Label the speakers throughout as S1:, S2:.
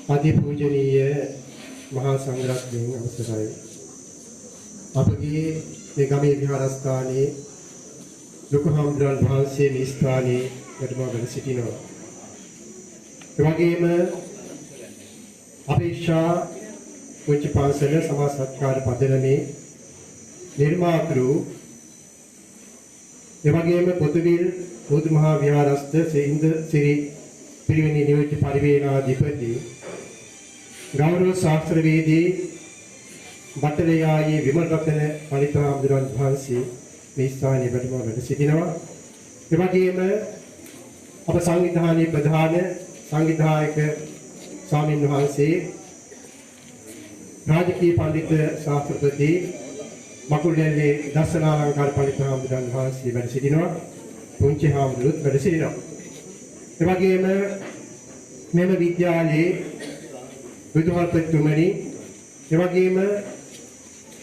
S1: අතිපූජනීය මහා සංඝරත්නයන් අවසරයි. අපගේ මේ ගමේ විහාරස්ථානයේ ලොකු හාමුදුරුවන් වහන්සේ මේ ස්ථානයේ වැඩම සිටිනවා. ඒ වගේම අපේක්ෂා උච්ච පාසල සමාජ සත්කාර පදනමේ නිර්මාතෘ ඒ වගේම පොතුවිල් බුදු මහා විහාරස්ථ සේන්ද සිරි පිරිවෙනි නියෝජ්‍ය පරිවේනාධිපති ගෞරව ශාස්ත්‍රවේදී බටලයායේ විමල රත්න පඬිත් හාමුදුරුවන් වහන්සේ මේ ස්ථානයේ වැඩම සිටිනවා. ඒ වගේම අප සංවිධානයේ ප්‍රධාන සංවිධායක ස්වාමීන් වහන්සේ රාජකීය පඬිත් ශාස්ත්‍රපති මකුළුල්ලේ දසනාලංකාර පඬිත් හාමුදුරුවන් වහන්සේ වැඩ සිටිනවා. පුංචි හාමුදුරුවෝත් වැඩ සිටිනවා. ඒ වගේම මෙම විද්‍යාලයේ විදුහල්පතිතුමනි ඒ වගේම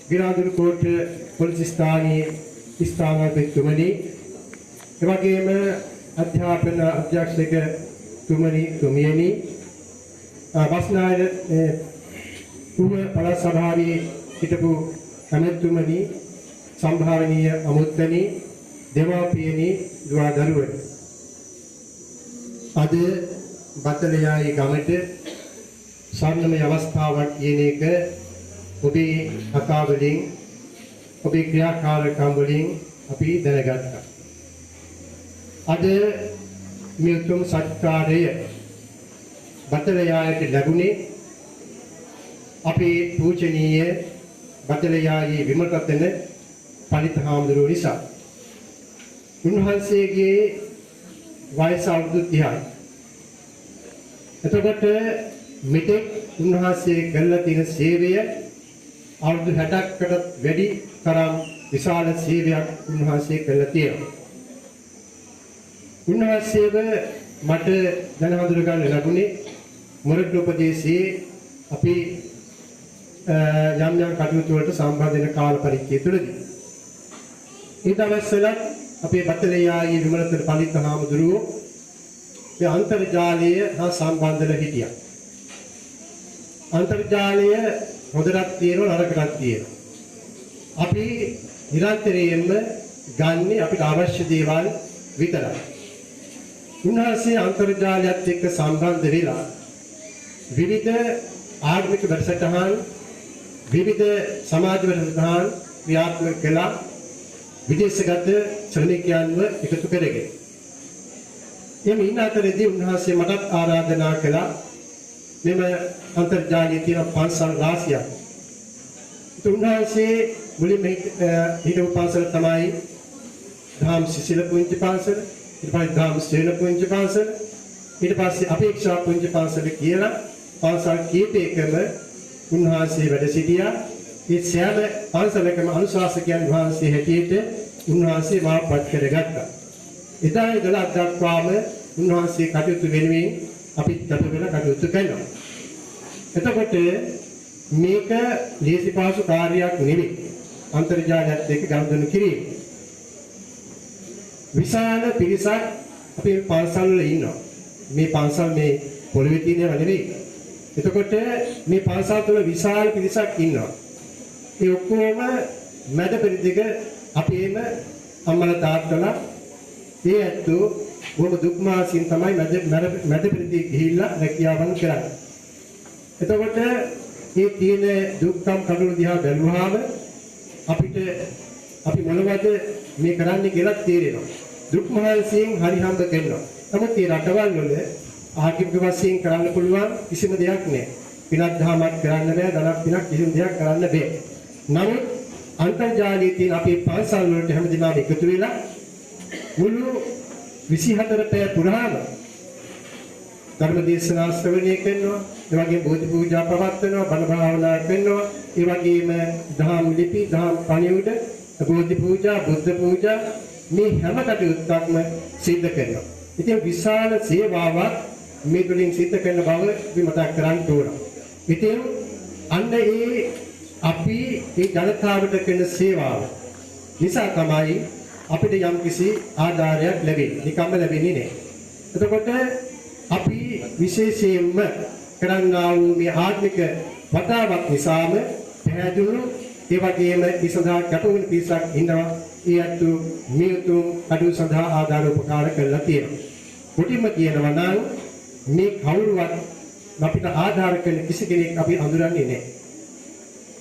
S1: ගිරාදුරු කෝට පොලිස් ස්ථානයේ ස්ථානාධිපතිතුමනි ඒ වගේම අධ්‍යාපන අධ්‍යක්ෂක තුමියනි බස්නායර උම පළාත් සභාවේ හිටපු කමතුමනි සම්භාවනීය අමුත්තනි දෙමාපියනි දුවා දරුවනි අද බතලයායි ගමට ස්වර්ණමය අවස්ථාවක් කියන එක ඔබේ කතා වලින් ඔබේ ක්‍රියාකාරකම් වලින් අපි දැනගත්තා. අද මේ උතුම් සත්කාරය බතලයාට ලැබුණේ අපේ පූජනීය බතලයාගේ විමල රත්න පඬිත් හාමුදුරුවෝ නිසා. උන්වහන්සේගේ වයස අවුරුදු 30යි. එතකොට මෙතෙක් උන්වහන්සේ කළ තියෙන සේවය අවුරුදු 60කට වැඩි තරම් විශාල සේවයක් උන්වහන්සේ කළා තියෙනවා. උන්වහන්සේව මට දැන හඳුන ගන්න ලැබුණේ මොරටු ප්‍රදේශයේ අපි යම් යම් කටයුතු වලට සම්බන්ධ වෙන කාල පරිච්ඡේදය තුළදී. ඒ දවස්වල අපේ බතලයාගේ විමලතර පඬිත් හාමුදුරුවෝ මේ අන්තර්ජාලය හා සම්බන්ධව හිටියා. අන්තර්ජාලය හොඳටත් තියෙනවා නරකටත් තියෙනවා. අපි නිරන්තරයෙන්ම ගන්නේ අපිට අවශ්‍ය දේවල් විතරයි. උන්වහන්සේ අන්තර්ජාලයත් එක්ක සම්බන්ධ වෙලා විවිධ ආගමික වැඩසටහන් විවිධ සමාජ වැඩසටහන් ක්‍රියාත්මක කළා. විදේශගත ශ්‍රමිකයන්ව එකතු කරගෙන. එමේ ඉන්න අතරදී උන්වහන්සේ මටත් ආරාධනා කළා මෙම අන්තර්ජාලයේ තියෙන පන්සල් රාශියක්. උන්වහන්සේ මුලින්ම හිටපු පන්සල තමයි ධම්ම සිසිල පුංචි පන්සල, ඊට පස්සේ ධම්ම සේන පුංචි පන්සල, ඊට පස්සේ අපේක්ෂා පුංචි පන්සල කියලා පන්සල් කීපයකම උන්වහන්සේ වැඩ සිටියා. ඒ සෑම පන්සලකම අනුශාසකයන් වහන්සේ හැටියට උන්වහන්සේ මාපත් කරගත්තා. එදා ඉඳලා අද දක්වාම උන්වහන්සේ කටයුතු වෙනුවෙන් අපිත් කටයුතු වෙලා කටයුතු කරනවා. එතකොට මේක ලේසි පහසු කාර්යයක් නෙවෙයි. අන්තර්ජාලයත් එක්ක ගනුදෙනු කිරීම. විශාල පිරිසක් අපේ පන්සල් වල ඉන්නවා. මේ පන්සල් මේ පොළවේ තියෙනව නෙවෙයි. එතකොට මේ පන්සල් තුළ විශාල පිරිසක් ඉන්නවා. ඒ ඔක්කොම මැද පෙරදිග අපේම අම්මලා තාත්තලා ඒ ඇත්තෝ බොහොම දුක් මාසින් තමයි මැද පෙරදිග ගිහිල්ලා රැකියාවන් කරන්නේ. එතකොට මේ තියෙන දුක්ඛම් කඩළු දිහා බැලුවාම අපිට අපි මොනවද මේ කරන්නේ කියලා තේරෙනවා. දුක් මහන්සියෙන් හරි හම්බ කරනවා. නමුත් මේ රටවල් වල ආර්ථික වශයෙන් කරන්න පුළුවන් කිසිම දෙයක් නැහැ. පිනක් දහමක් කරන්න බෑ, ධනක් පිනක් කිසිම දෙයක් කරන්න බෑ. නමුත් අන්තර්ජාලයේ තියෙන අපේ පන්සල් වලට හැමදේම එකතු වෙලා මුළු 24 පැය පුරාම ධර්ම දේශනා ශ්‍රවණය කරනවා, ඒ වගේම බෝධි පූජා පවත්වනවා, බණ භාවනා කරනවා, ඒ වගේම දහම් ලිපි, දහම් පණිවුඩ, බෝධි පූජා, බුද්ධ පූජා මේ හැම කටයුත්තක්ම සිද්ධ කරනවා. ඉතින් විශාල සේවාවක් මේ තුලින් සිද්ධ කරන බව අපි මතක් කරගන්න ඕන. ඉතින් අන්න අපි මේ ජනතාවට කරන සේවාව නිසා තමයි අපිට යම්කිසි ආධාරයක් ලැබෙන්නේ. නිකම්ම ලැබෙන්නේ නැහැ. එතකොට අපි විශේෂයෙන්ම කරන්නා වූ මේ ආත්මික වතාවක් නිසාම පැහැදුණු ඒ වගේම ඒ සඳහා කැපවුණු පිරිසක් ඉන්නවා. ඒ අතු මියුතු අඩු සඳහා ආධාර උපකාර කරලා තියෙනවා. මුලින්ම කියනවා නම් මේ කවුරුවත් අපිට ආධාර කරන කිසි කෙනෙක් අපි අඳුරන්නේ නැහැ.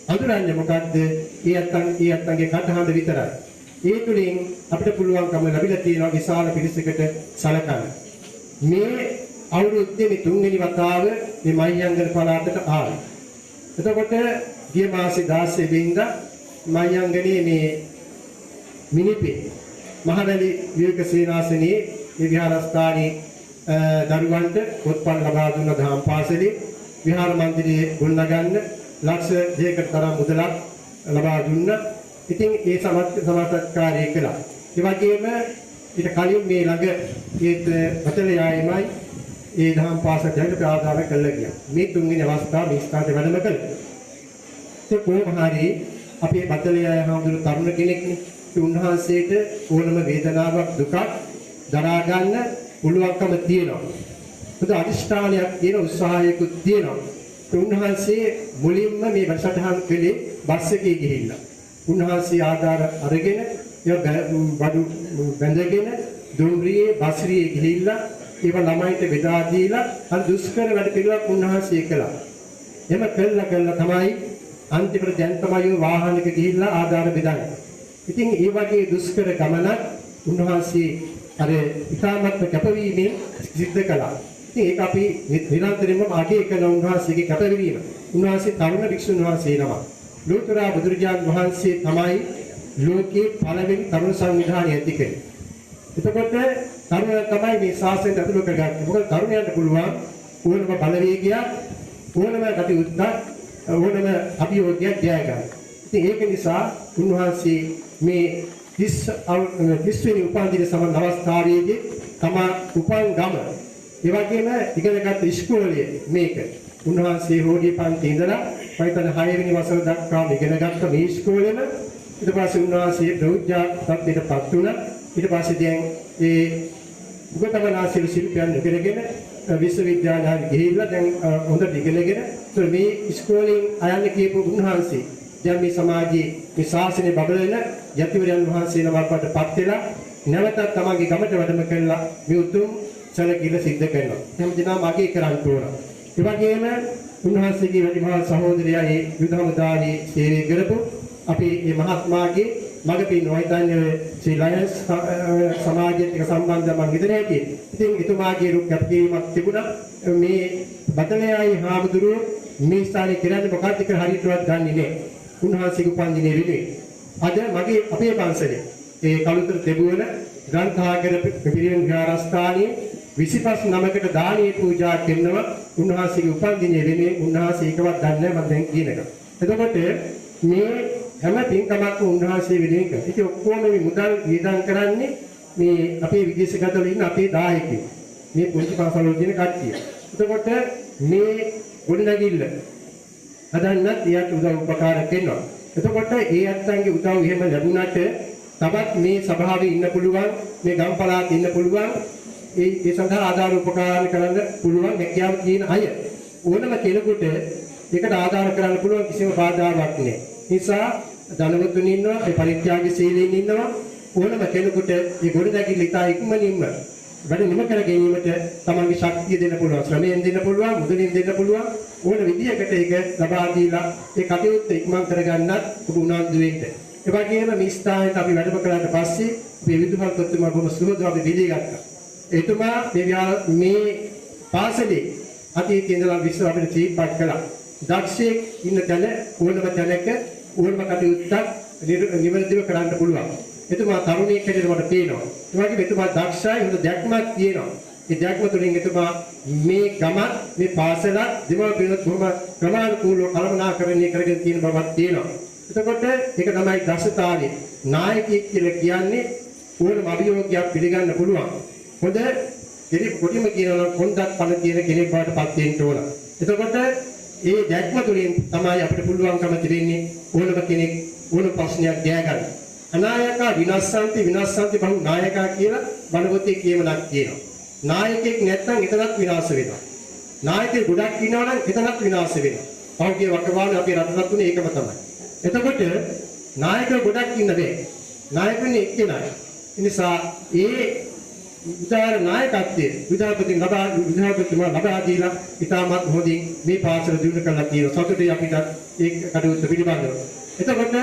S1: අඳුරන්නේ මොකද්ද? ඒ අත්තන්ගේ කටහඬ විතරයි. ඒ තුලින් අපිට පුළුවන්කම ලැබිලා තියෙනවා විශාල පිරිසකට සලකන්න. මේ අවුරුද්දේ මේ තුන්වෙනි වතාව මේ මහියංගන පළාතට ආවා. එතකොට ගිය මාසේ 16 වෙනිදා මහියංගනේ මේ මිනිපේ මහවැලි විවේක සේනාසනයේ මේ විහාරස්ථානයේ දරුවන්ට පොත්පත් ලබා දුන්න දහම් පාසලේ විහාර මන්දිරයේ ගොඩනගන්න ලක්ෂ 2කට තරම් මුදලක් ලබා දුන්නා. ඉතින් ඒ සමාජකාරී කළා. ඒ වගේම ඊට කලින් මේ ළඟ ඒ පතලයායමයි ඒ දහම් පාසල ජනක ආධාර කළා කියලා. මේ තුන්වෙනි අවස්ථාව මේ ස්ථානයේ වැඩම කළා. ඒ කොහොම හරි අපේ පතලයාය හඳුරු තරුණ කෙනෙක්නේ. උන්වහන්සේට ඕනම වේදනාවක් දුකක් දරා ගන්න පුළුවන්කම තියෙනවා. පුද අදිෂ්ඨානයක් තියෙන උත්සාහයකුත් තියෙනවා. උන්වහන්සේ මුලින්ම මේ වැඩසටහන් කළේ බස් එකේ ගිහිල්ලා. උන්වහන්සේ ආධාර අරගෙන බඩු බැඳගෙන දුම්රියේ බස්රියේ ගිහිල්ලා ඒව ළමයින්ට බෙදා දීලා අර දුෂ්කර වැඩ පිළිවෙලක් උන්වහන්සේ කළා. එහෙම කළා තමයි අන්තිමට දැන් තමයි වාහනයක ගිහිල්ලා ආධාර බෙදන්නේ. ඉතින් ඒ වගේ දුෂ්කර ගමනක් උන්වහන්සේ අර ඉතාමත් කැපවීමෙන් සිද්ධ කළා. ඉතින් ඒක අපි නිරන්තරයෙන්ම අගය කරන උන්වහන්සේගේ කැපවීම. උන්වහන්සේ තරුණ භික්ෂුන් වහන්සේ නමක්. ලෝතර බුදුරජාණන් වහන්සේ තමයි ලෝකේ පළවෙනි තරුණ සංවිධානය ඇති කළේ. එතකොට තරුණයා තමයි මේ ශාසනයට ඇතුළු කරගත්තේ. මොකද තරුණයන්ට පුළුවන් ඕනම බලවේගයක්, ඕනම කටයුත්තක්, ඕනම අභියෝගයක් ජය ගන්න. ඉතින් ඒක නිසා උන්වහන්සේ මේ 30 වෙනි උපන්දින සමන් අවස්ථාවේදී තමා උපන් ගම ඒ වගේම ඉගෙනගත් ඉස්කෝලේ මේක උන්වහන්සේ හෝඩිය පන්ති ඉඳලා පයිතන 6 වෙනි වසර දක්වා ඉගෙනගත්ත මේ ඉස්කෝලේම ඊට පස්සේ උන්වහන්සේ ප්‍රෞද්ධ තත්ත්වයටපත් වුණා. ඊට පස්සේ දැන් ඒ උගතවනාසිර ශිල්පයන් ඉගෙනගෙන විශ්වවිද්‍යාලයට ගිහිල්ලා දැන් හොඳට ඉගෙනගෙන මේ ඉස්කෝලෙන් අයන්න කියපු උන්වහන්සේ දැන් මේ සමාජයේ මේ ශාසනය බබලන යතිවරයන් වහන්සේ නමකට පත් වෙලා නැවතත් තමන්ගේ ගමට වැඩම කළා මේ උතුම් සැලකිල්ල සිද්ධ කරනවා. හැමදෙනාම අගය කරන්න ඕන. ඒ වගේම උන්වහන්සේගේ වැඩිමහල් සහෝදරයා ඒ යුද හමුදාවේ සේවය කරපු අපේ මේ මහත්මාගේ මග පින් නොහිතන්නේ ශ්‍රී ලයන්ස් සමාජයට සම්බන්ධ මම හිතන්නේ ඇති. ඉතින් එතුමාගේ රුක් කැපකිරීමක් තිබුණා. මේ බතලයායි හාමුදුරුවෝ මේ ස්ථානයේ කරන්නේ මොකක්ද කියලා හරියටවත් දන්නේ නැහැ. උන්වහන්සේගේ උපන්දිනේ වෙනුවෙන් අද මගේ අපේ පන්සලේ ඒ කලුතර දෙබුවන ග්‍රන්ථාගර පිරිවෙන් විහාරස්ථානයේ 25 නමකට දානීය පූජා කරනවා. උන්වහන්සේගේ උපන්දිනේ වෙනුවෙන් උන්වහන්සේ ඒකවත් දන්නේ නැහැ මම දැන් කියන එක. එතකොට මේ හැම පින්කමක්ම උන්වහන්සේ වෙනුවෙන් කරනවා. ඉතින් ඔක්කොම මේ මුදල් වියදම් කරන්නේ මේ අපේ විදේශගතවල ඉන්න අපේ දායකයෝ. මේ පුංචි පාසල් වල තියෙන කට්ටිය. එතකොට මේ ගොඩනැගිල්ල හදන්නත් එයාට උදව් උපකාර කරනවා. එතකොට ඒ අත්තන්ගේ උදව් එහෙම ලැබුණාට තවත් මේ සභාවේ ඉන්න පුළුවන්, මේ ගම් පළාතේ ඉන්න පුළුවන්, ඒ සඳහා ආධාර උපකාර කරන්න පුළුවන් හැකියාව තියෙන අය ඕනම කෙනෙකුට ඒකට ආධාර කරන්න පුළුවන් කිසිම බාධාවක් නැහැ. නිසා ධනවතුන් ඉන්නවා, ඒ පරිත්‍යාගශීලීන් ඉන්නවා. ඕනම කෙනෙකුට මේ ගොඩනැගිල්ල ඉතා ඉක්මනින්ම වැඩ නිම කර ගැනීමට තමන්ගේ ශක්තිය දෙන්න පුළුවන්, ශ්‍රමයෙන් දෙන්න පුළුවන්, මුදලින් දෙන්න පුළුවන්. ඕන විදියකට ඒක ලබා දීලා ඒ කටයුත්ත ඉක්මන් කරගන්නත් ඔබ උනන්දු වෙන්න. ඒ වගේම මේ ස්ථානයට අපි වැඩම කළාට පස්සේ මේ විදුහල්පතිතුමා බොහොම සුහදව අපි පිළිගත්තා. එතුමා මේ පාසලේ අතීතයේ ඉඳලා විශ්ව අපිට තීප්පත් කළා. දක්ෂයෙක් ඉන්න තැන ඕනම තැනක ඕනම කටයුත්තක් නිවැරදිව කරන්න පුළුවන්. එතුමා තරුණයෙක් හැටියට මට පේනවා. ඒ වගේම එතුමා දක්ෂයි, හොඳ දැක්මක් තියෙනවා. ඒ දැක්ම තුළින් එතුමා මේ ගම, මේ පාසල දෙමාපියන්ට බොහොම ක්‍රමානුකූලව කළමනාකරණය කරගෙන තියෙන බවක් තියෙනවා. එතකොට ඒක තමයි දක්ෂතාවය. නායකයෙක් කියලා කියන්නේ ඕනම අභියෝගයක් පිළිගන්න පුළුවන්. හොඳ කොටිම කියනවා කොන්දක් පණ තියෙන කෙනෙක් බවට පත් වෙන්න ඕන. එතකොට ඒ දැක්ම තුළින් තමයි අපිට පුළුවන්කම තිබෙන්නේ ඕනම කෙනෙක් ඕන ප්‍රශ්නයක් ගෑගන්න. අනායකා විනාශාන්ති බහු නායකා කියලා බණ පොතේ කියමනක් තියෙනවා. නායකයෙක් නැත්නම් එතනක් විනාශ වෙනවා. නායකයෙක් ගොඩක් ඉන්නවා නම් එතනත් විනාශ වෙනවා. පෞද්ගලික වකවානුව අපේ රටට තුනේ ඒකම තමයි. එතකොට නායකයෙක් ගොඩක් ඉන්න බෑ. නායකෙන්නේ එක්කෙනයි. ඒ නිසා ඒ උදාර නායකත්වයේ විධායකතුමා ලබා දීලා ඉතාමත් හොඳින් මේ පාසල දියුණු කරලා තියෙනවා. සතුටුයි අපිට ඒ කටයුත්ත පිළිබඳව. එතකොට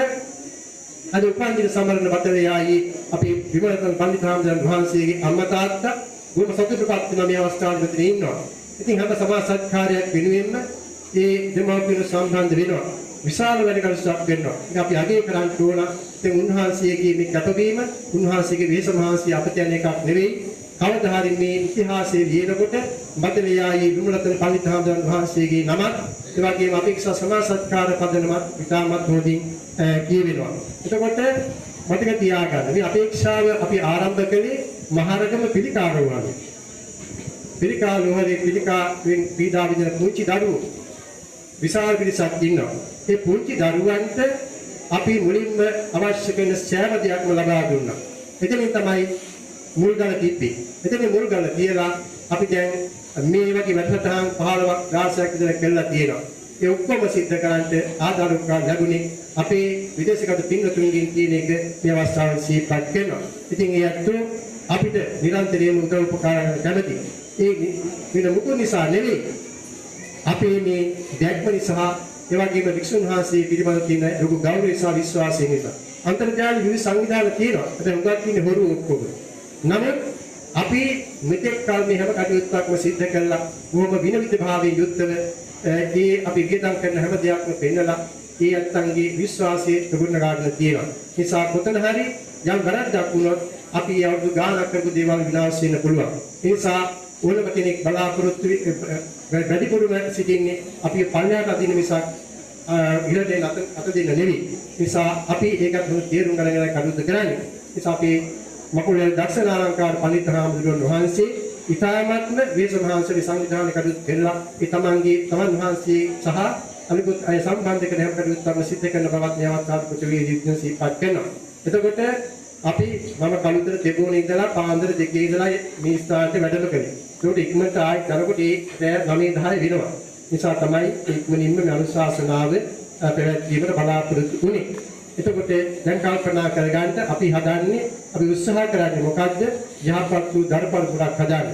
S1: අද උපන්දින සමරන බටලයායි අපි විමලතන් පඬිතුමාණන් වහන්සේගේ අම්මා තාත්තා ගොම සතුටුපත් වෙන මේ අවස්ථාවේ මෙතන ඉන්නවා. ඉතින් හැම සමාජ සත්කාරයක් වෙනුවෙන්ම ඒ දෙමාපියන් සම්බන්ධ වෙනවා. විශාල වැඩ කටයුත්තක් වෙනවා. ඒක අපි අගය කරන්න ඕන. ඉතින් උන්වහන්සේගේ මේ කැපවීම උන්වහන්සේගේ වේස මහන්සිය අපත යන එකක් නෙවෙයි. කවදා හරි මේ ඉතිහාසයේ ලියනකොට බටලයායි විමලතන් පඬිතුමාණන් වහන්සේගේ නමත් ඒ වගේම අපේක්ෂා සමාජ සත්කාර පදනමත් ඉතාමත් හොඳින් කියවෙනවා. එතකොට මතක තියාගන්න මේ අපේක්ෂාව අපි ආරම්භ කළේ මහරගම පිළිකාරෝහණය. පිළිකාරෝහණේ පිළිකාවෙන් පීඩා විඳින පුංචි දරුවෝ විශාල පිරිසක් ඉන්නවා. ඒ පුංචි දරුවන්ට අපි මුලින්ම අවශ්‍ය කරන සෑම දෙයක්ම ලබා දුන්නා. එතනින් තමයි මුල්ගල තිබ්බේ. එතන මුල්ගල තියලා අපි දැන් මේ වගේ වැඩසටහන් 15ක් 16ක් විතර කළා තියෙනවා. ඒ ඔක්කොම සිද්ධ කරන්නට ආධාර උපකාර ලැබුණේ අපේ විදේශගත පින්වතුන්ගෙන් කියන එක මේ අවස්ථාවේ සිහිපත් කරනවා. ඉතින් ඒ අත්තු අපිට නිරන්තරයෙන්ම උදව් උපකාර කැමති. ඒ වෙන මොකෝ නිසා නෙවෙයි. අපේ මේ දැක්ම නිසා ඒ වගේම වික්ෂුන් වහන්සේ පිළිබඳ තියෙන ලොකු ගෞරවය සහ විශ්වාසය නිසා. අන්තර්ජාල විවිධ සංවිධාන තියෙනවා. ඒත් උගත් ඉන්නේ හොරු ඔක්කොම. නමුත් අපි මෙතෙක් කල මේ හැම කටයුත්තක්ම සිද්ධ කළා. බොහොම විනවිත භාවයෙන් යුක්තව ඒ අපි වියදම් කරන හැම දෙයක්ම පෙන්නලා ඒ අත්ංගේ විශ්වාසයේ ප්‍රගුණ ගන්න තියෙනවා. නිසා කොතන හරි යම් වැරද්දක් වුණොත් අපි අවුරුදු ගානක් කරපු දේවල් විනාශ වෙන්න පුළුවන්. ඒ නිසා ඕනම කෙනෙක් බලාපොරොත්තු වැඩිපුරම සිටින්නේ අපි පල්ලයට අදින මිසක් ඉහළට අත දෙන්න නෙවෙයි. නිසා අපි ඒකත් තේරුම් ගන්න කටයුතු කරන්නේ. නිසා අපි මකුලේ දක්ෂනාලංකාර පඬිතුමාණන් වහන්සේ ඉතාමත්ම වේස මහන්සිය සංවිධානය කටයුතු කළා. ඒ තමන් වහන්සේ සහ අනිකුත් අය සම්බන්ධ කරන හැම කටයුත්තක්ම සිද්ධ කරන බවත් න්යායවත් කුටුවේ සිහිපත් කරනවා. එතකොට අපි මම කලුතර දෙගුණේ ඉඳලා පාන්දර දෙකේ ඉඳලා මේ ස්ථානට වැඩම කළේ. ඒකට ඉක්මනට ආයි කරකොට ඒ 9:10 වෙනවා. නිසා තමයි ඉක්මනින්ම මේ අනුශාසනාව පැවැත්වීමට බලාපොරොත්තු වුණේ. එතකොට දැන් කල්පනා කරගන්න අපි හදන්නේ අපි උත්සාහ කරන්නේ මොකද්ද? යහපත් වූ දරපරපුරක් හදන්න.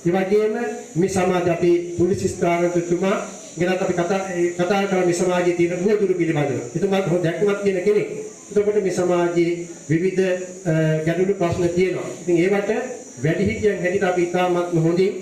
S1: ඒ වගේම මේ සමාජ අපි පොලිස් ස්ථානතුමා ගැන අපි කතා කරලා මේ සමාජයේ තියෙන දුරු පිළිබඳව. එතුමාත් හොඳ දැක්මක් තියෙන කෙනෙක්. එතකොට මේ සමාජයේ විවිධ ගැටලු ප්‍රශ්න තියෙනවා. ඉතින් ඒවට වැඩිහිටියන් හැටියට අපි ඉතාමත් හොඳින්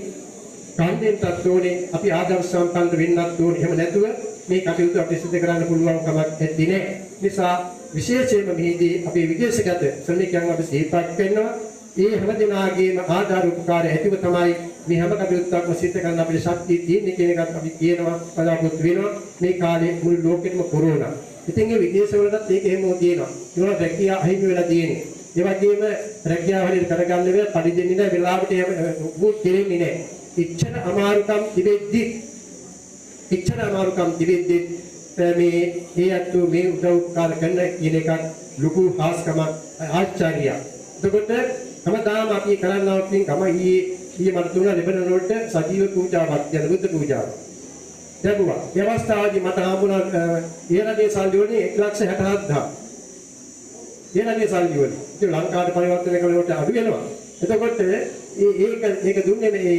S1: කන්දෙන්ටත් ඕනේ අපි ආදර්ශ සම්පන්න වෙන්නත් ඕනේ. එහෙම නැතුව මේ කටයුතු අපිට සිදු කරන්න පුළුවන් කමක් නැති නේ. නිසා විශේෂයෙන්ම මෙහිදී අපේ විදේශගත ශ්‍රමිකයන් අපි සිහිපත් කරනවා. ඒ හැම දිනාගේම ආධාර උපකාරය ඇතිව තමයි මේ හැම කටයුත්තක්ම සිදු කරන්න අපිට ශක්තිය තියෙන්නේ කියන එකත් අපි කියනවා බලාපොරොත්තු වෙනවා. මේ කාලේ මුළු ලෝකෙටම කොරෝනා. ඉතින් ඒ විදේශවලටත් ඒක එහෙමම තියෙනවා. ඒවල රැකියාව අහිමි වෙලා තියෙන්නේ. ඒ වගේම රැකියාව හරියට කරගන්න වෙලාව පරිදෙන්නේ නැහැ. වෙලාවට මුත් කෙරෙන්නේ නැහැ. ඉච්ඡන අමාරුකම් තිබෙද්දි මේ හේතු මේ උදව් උපකාර කරන කියන එකත් ලොකු හාස්කමක් ආචාර්යය. එතකොට හැමදාම අපි කරන්නා වූ කම ඊයේ මට තුන ලැබෙන වලට සජීව පූජාවක් යන බුද්ධ පූජාව. ලැබුවා. ඒ අවස්ථාවේදී මට හම්බුණා ඒ රටේ සල්ලි වලින් 1,67,000. ඒ රටේ සල්ලි වලින්. ඒක ලංකාවට පරිවර්තනය කළොත් අඩු වෙනවා. එතකොට ඒක දුන්නේ මේ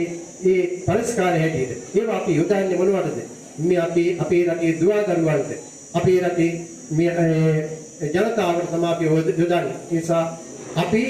S1: පරිස්කාරය හැටියට. ඒවා අපි යොදන්නේ මොනවටද? මේ අපේ රටේ දුවදරුවන්ට අපේ රටේ මේ ජනතාවට තමයි අපි යොදන්නේ. ඒ නිසා අපි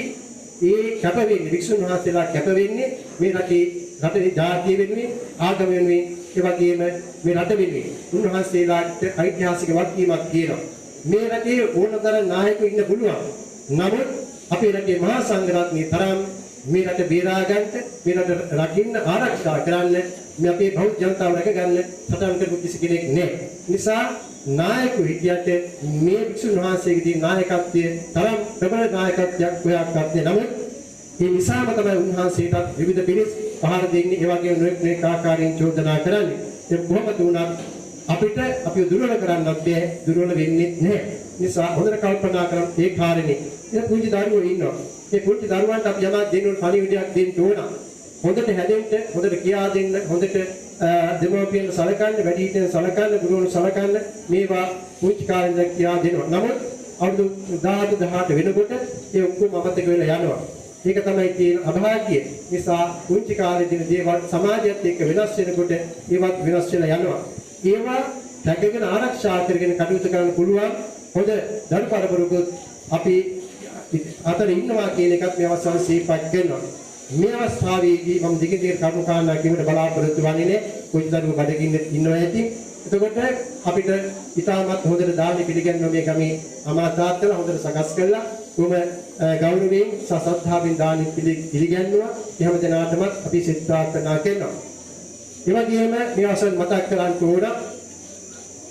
S1: ඒ කැපවෙන්නේ වික්ෂුන් වහන්සේලා කැපවෙන්නේ මේ රටේ ජාතිය වෙනුවෙන් ආගම වෙනුවෙන් ඒ වගේම මේ රට වෙනුවෙන්. උන්වහන්සේලාට ඓතිහාසික වගකීමක් තියෙනවා. මේ රටේ ඕනතරම් නායකයෝ ඉන්න පුළුවන්. නමුත් අපේ රටේ මහා සංඝරත්නයේ තරම් මේ රට බේරා ගන්නට මේ රට රකින්න ආරක්ෂා කරන්න මේ අපේ බෞද්ධ ජනතාව රැකගන්න සටන් කරපු කිසි කෙනෙක් නැහැ. නිසා නායකයෝ හිටියට මේ වික්ෂුන් වහන්සේගේ නායකත්වයේ තරම් ප්‍රබල නායකත්වයක් හොයාගත්තේ නමුත් ඒ නිසාම තමයි උන්වහන්සේටත් විවිධ පිරිස් පහර දෙන්නේ ඒ වගේම නොඑක ආකාරයෙන් චෝදනා කරන්නේ. ඒ කොහොමද උනත් අපිට අපිව දුර්වල කරන්නත් බැහැ, දුර්වල වෙන්නේ නැහැ. නිසා හොඳට කල්පනා කරමු ඒ කාරණේ. ඒ පුංචි දරුවෝ ඉන්නවා. ඒ පුංචි දරුවන්ට අපි යමක් දෙන්න ඕන පණිවිඩයක් දෙන්න ඕන. හොඳට හැදෙන්න, හොඳට කියා දෙන්න, හොඳට දෙමෝපියන් සලකන්නේ, වැඩිහිටියන් සලකන්නේ, ගුරුවරුන් සලකන්නේ මේවා පුංචි කාලේ ඉඳන් කියා දෙනවා. නමුත් අවුරුදු 17 18 වෙනකොට ඒ ඔක්කොම අමතක වෙලා යනවා. ඒක තමයි තියෙන අභාග්‍ය. නිසා පුංචි කාලේදී දේවල් සමාජයත් එක්ක වෙනස් වෙනකොට ඒවත් වෙනස් වෙලා යනවා. ඒවා රැකගෙන ආරක්ෂා කරගෙන කටයුතු කරන්න පුළුවන් හොඳ දරු පරපුරකුත් අපි අතර ඉන්නවා කියන එකත් මේ අවස්ථාවේ සිහිපත් කරනවා. මේ අවස්ථාවේදී මම දිගින් දිගට කරුණු කාරණා කියන්න බලාපොරොත්තු වෙන්නේ කොයි දරුවෝ බඩගින්න ඉන්නවා ඇති. එතකොට අපිට ඉතාමත් හොඳට දානි පිළිගන්නවා මේ ගමේ අමාත්‍යාත්මලා හොඳට සකස් කළා. කොහොම ගෞරවයෙන් සසද්ධාවෙන් දානි පිළිගන්නවා. එහෙම දෙනාටම අපි සිත ප්‍රාර්ථනා කරනවා. ඒ වගේම මේ අවසන් මතක් කරගන්න ඕන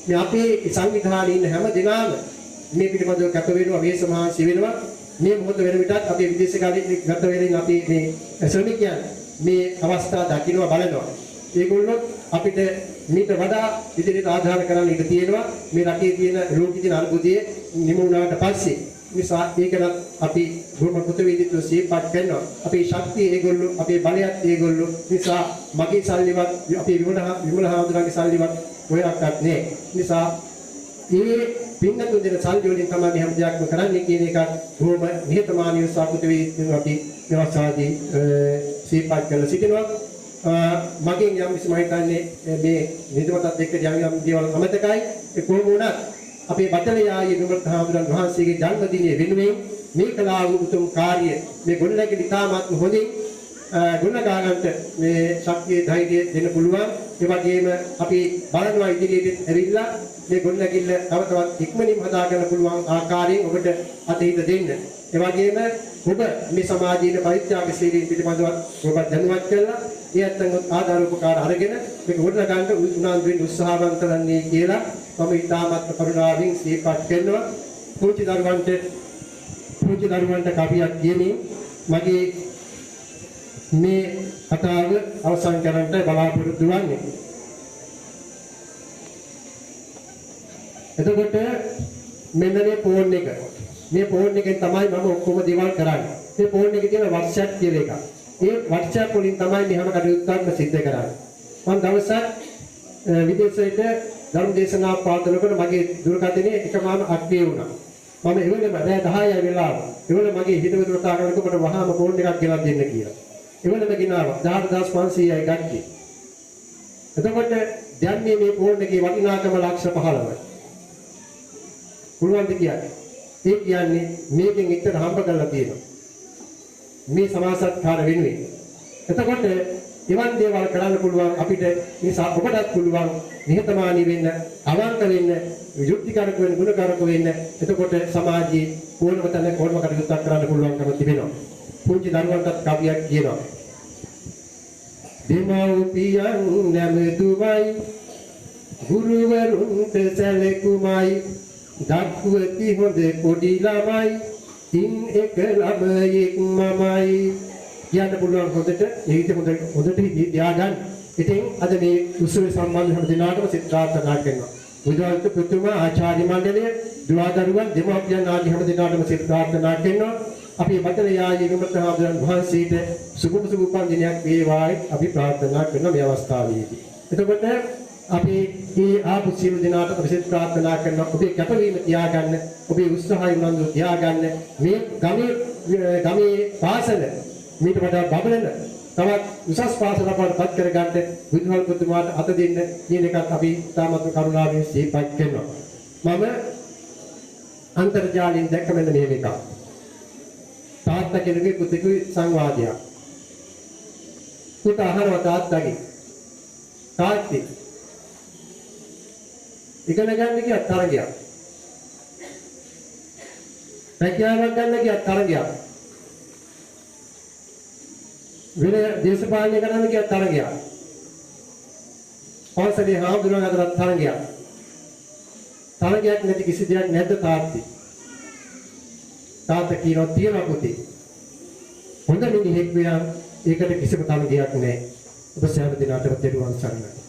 S1: මේ අපේ සංවිධානයේ ඉන්න හැම දෙනාම මේ පිළිබඳව කැප වෙනවා, වේස මහන්සි වෙනවා. මේ මොහොත වෙන විටත් අපේ විදේශකාරී ගත වෙලින් අපි මේ ශ්‍රමිකයන් මේ අවස්ථාව දකින්නවා බලනවා. ඒගොල්ලෝ අපිට මීට වඩා ඉදිරියට ආධාර කරන්න ඉඩ තියෙනවා. මේ රටේ තියෙන රෝගී තියෙන අර්බුදයේ නිම වුණාට පස්සේ නිසා ඒකවත් අපි බොහොම කෘතවේදීත්වය සිහිපත් කරනවා. අපේ ශක්තිය ඒගොල්ලෝ, අපේ බලයත් ඒගොල්ලෝ. නිසා මගේ සල්ලිවත් අපේ විමල හාමුදුරන්ගේ සල්ලිවත් ඔයක්වත් නෑ. නිසා මේ පින්නතුන් දෙන සල්ලි වලින් තමයි මේ හැම දෙයක්ම කරන්නේ කියන එක බොහොම නිහතමානීව සාකෘතවේදීත්වයෙන් අපි මෙවස්සාදී සිහිපත් කරලා සිටිනවා. මගෙන් යම් කිසි මම හිතන්නේ මේ නිදවතත් එක්ක යම් දේවල් අමතකයි. ඒ කොහොම වුණත් අපේ බටලයායේ විමල හාමුදුරන් වහන්සේගේ ජන්මදිනය වෙනුවෙන් මේ කලා උතුම් කාර්ය මේ ගොඩනැගිලි ඉතාමත් හොඳින් ගුණගා ගන්නට මේ ශක්තිය ධෛර්යය දෙන්න පුළුවන්. ඒ වගේම අපි බලනවා ඉදිරියට ඇවිල්ලා මේ ගොඩනැගිල්ල තව තවත් ඉක්මනින් හදා ගන්න පුළුවන් ආකාරයෙන් ඔබට අතීත දෙන්න. ඒ වගේම ඔබ මේ සමාජීය පරිත්‍යාගශීලී පිළිබඳව ඔබ දැනුවත් කරලා ඒ අත්ංග ආධාර උපකාර අරගෙන මේක ගොඩනගා ගන්න උනන්දුවෙන් උත්සාහවන්ත වෙන්නේ කියලා මම ඉතාමත් කරුණාවෙන් සිහිපත් කරනවා. පුංචි දරුවන්ට කවියක් කියමින් මගේ මේ කතාව අවසන් කරන්නට බලාපොරොත්තු වෙන්නේ. එතකොට මෙන්න මේ ෆෝන් එක. මේ ෆෝන් එකෙන් තමයි මම ඔක්කොම දේවල් කරන්නේ. මේ ෆෝන් එකේ තියෙන WhatsApp කියලා එකක්. ඒ WhatsApp වලින් තමයි මේ හැම කටයුත්තක්ම සිද්ධ කරන්නේ. මම දවසක් විදේශයට ධර්ම දේශනා පාදනකොට මගේ දුරකථනයේ එකම අක්තිය වුණා. මම එවලම රෑ 10යි වෙලාව. එවල මගේ හිතවිලි කතා කරනකොට මට වහාම ෆෝන් එකක් ගෙනත් දෙන්න කියලා. එවලම ගෙනාවා 18500යි ගත්තේ. එතකොට දැන් මේ ෆෝන් එකේ වටිනාකම ලක්ෂ 15යි. පුළුවන් ද කියන්නේ? ඒ කියන්නේ මේකෙන් එක්තර හම්බ කරලා තියෙනවා. මේ සමාසත්කාර වෙනුවෙන්. එතකොට එවන් දේවල් කරන්න පුළුවන් අපිට නිසා ඔබටත් පුළුවන් නිහතමානී වෙන්න, අවංක වෙන්න, යුක්තිකාරක වෙන්න, ගුණකාරක වෙන්න. එතකොට සමාජයේ ඕනම තැනක ඕනම කටයුත්තක් කරන්න පුළුවන්කම තිබෙනවා. පුංචි දරුවන්ටත් කවියක් කියනවා. දෙමව්පියන් නැමෙතුමයි ගුරුවරුන්ට සැලකුමයි දක්වති හොඳ පොඩි ළමයි ඉන් එක ළමයෙක් මමයි කියන්න පුළුවන් හොඳට ඒක හොඳට තියාගන්න. ඉතින් අද මේ උත්සවය සම්බන්ධ හැම දිනකටම සිත ප්‍රාර්ථනා කරනවා. බුදුන්ට ප්‍රතුමා ආචාර්ය මණ්ඩලය, දුවදරුවන්, දෙමව්පියන් ආදී හැම දිනකටම සිත ප්‍රාර්ථනා කරනවා. අපි බටලයාගේ විමත හාමුදුරන් වහන්සේට සුබ උපන්දිනයක් වේවායි අපි ප්‍රාර්ථනා කරන මේ අවස්ථාවේදී. එතකොට අපි මේ ආපු සියලු දෙනාට අපි සිත ප්‍රාර්ථනා කරනවා ඔබේ කැපවීම තියාගන්න, ඔබේ උත්සාහය උනන්දු තියාගන්න. මේ ගමේ පාසල මේට වඩා බබලන තවත් උසස් පාසලක් පත් කරගන්න බුදුහල් පුතුමාට අත දෙන්න කියන එකත් අපි තාමත් කරුණාවෙන් සිහිපත් කරනවා. මම අන්තර්ජාලයෙන් දැක්ක මෙන්න මේ එකක්. තාත්තා කෙනෙකුගේ පුතෙකුගේ සංවාදයක්. පුතා අහනවා තාත්තගෙන්. තාත්තේ ඉගෙන ගන්න ගියත් තරගයක්. රැකියාවක් ගන්න ගියත් තරගයක්. වෙන දේශපාලනය කරන්න ගියත් තරගයක්. පන්සලේ හාමුදුරුවෝ අතරත් තරගයක්. තරගයක් නැති කිසි දෙයක් නැද්ද තාත්තේ? තාත්තා කියනවා තියෙනවා පුතේ. හොඳ මිනිහෙක් වෙනවා ඒකට කිසිම තරගයක් නැහැ. ඔබ සෑම දිනකටම දරුවන් සරණයි.